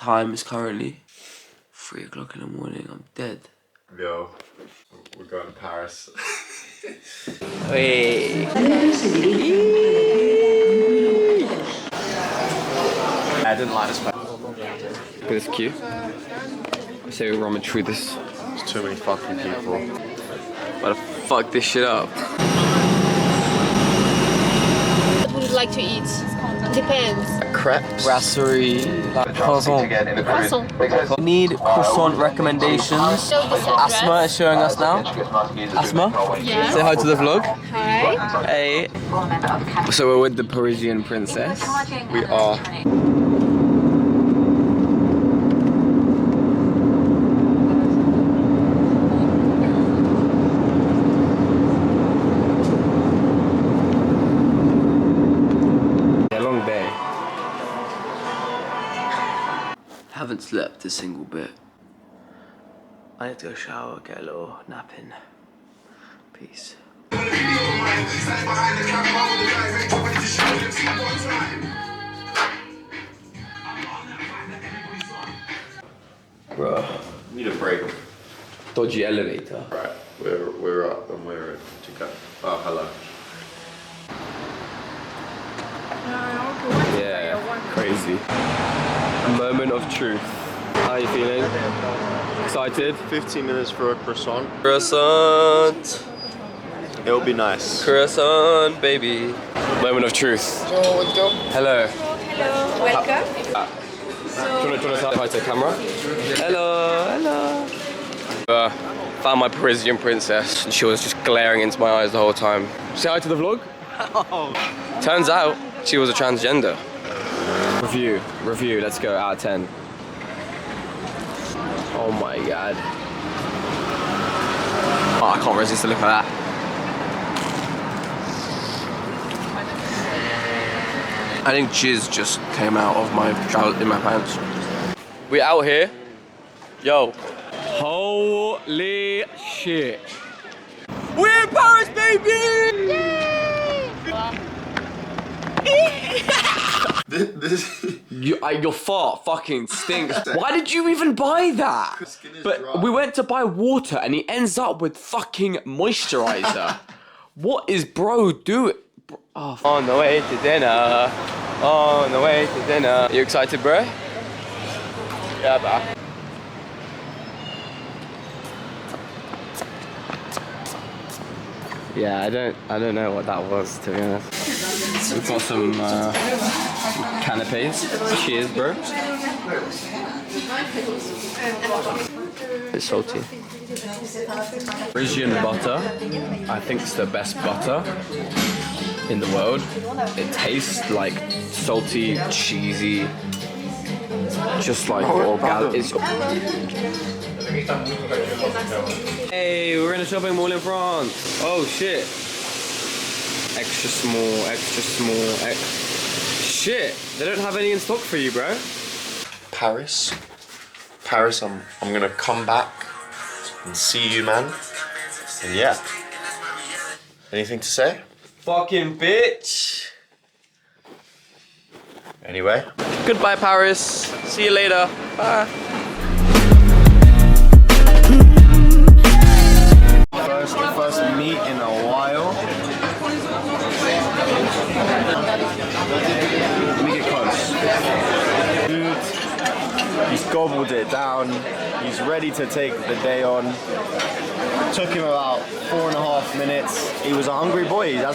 time is currently 3 o'clock in the morning. I'm dead. Yo, we're going to Paris. Hey. I didn't like this place. Look at this queue. I say we run through this. There's too many fucking people. Gotta fuck this shit up. What would you like to eat? Depends. Crepes. Brasserie. Croissant. Croissant. We need croissant recommendations. Asma is showing us now. Asma, Yeah. say hi to the vlog. Hi. Hey. So we're with the Parisian princess. We are. Haven't slept a single bit. I need to go shower, get a little nap in. Peace. Bruh. Need a break. Dodgy elevator. Right, we're up and we're to go. Oh, hello. Yeah, crazy. A moment of truth. How are you feeling? Excited? 15 minutes for a croissant. Croissant! It'll be nice. Croissant, baby. Moment of truth. Hello. Hello. Welcome. Do you want to say hi to the camera? Hello, hello. Found my Parisian princess and she was just glaring into my eyes the whole time. Say hi to the vlog? Oh. Turns out she was a transgender. Review, let's go, out of 10. Oh my god. Oh, I can't resist the look of that. I think jizz just came out of my in my pants. We out here. Yo. Holy shit. We're in Paris, baby! Your fart fucking stinks. Why did you even buy that? But we went to buy water and he ends up with fucking moisturizer. What is bro doing? Oh, on the way to dinner. On the way to dinner. You excited, bro? Yeah, bro. Yeah, I don't know what that was, to be honest. We've got some canapes. Cheers, bro. It's salty. Parisian butter, I think it's the best butter in the world. It tastes like salty, cheesy, just like organic. Hey, we're in a shopping mall in France. Oh shit. Extra small, shit, they don't have any in stock for you, bro. Paris, I'm gonna come back and see you, man. And yeah. Anything to say? Fucking bitch. Anyway. Goodbye, Paris. See you later. Bye. First meet in a while. Let me get close. Dude, he's gobbled it down. He's ready to take the day on. Took him about 4.5 minutes. He was a hungry boy.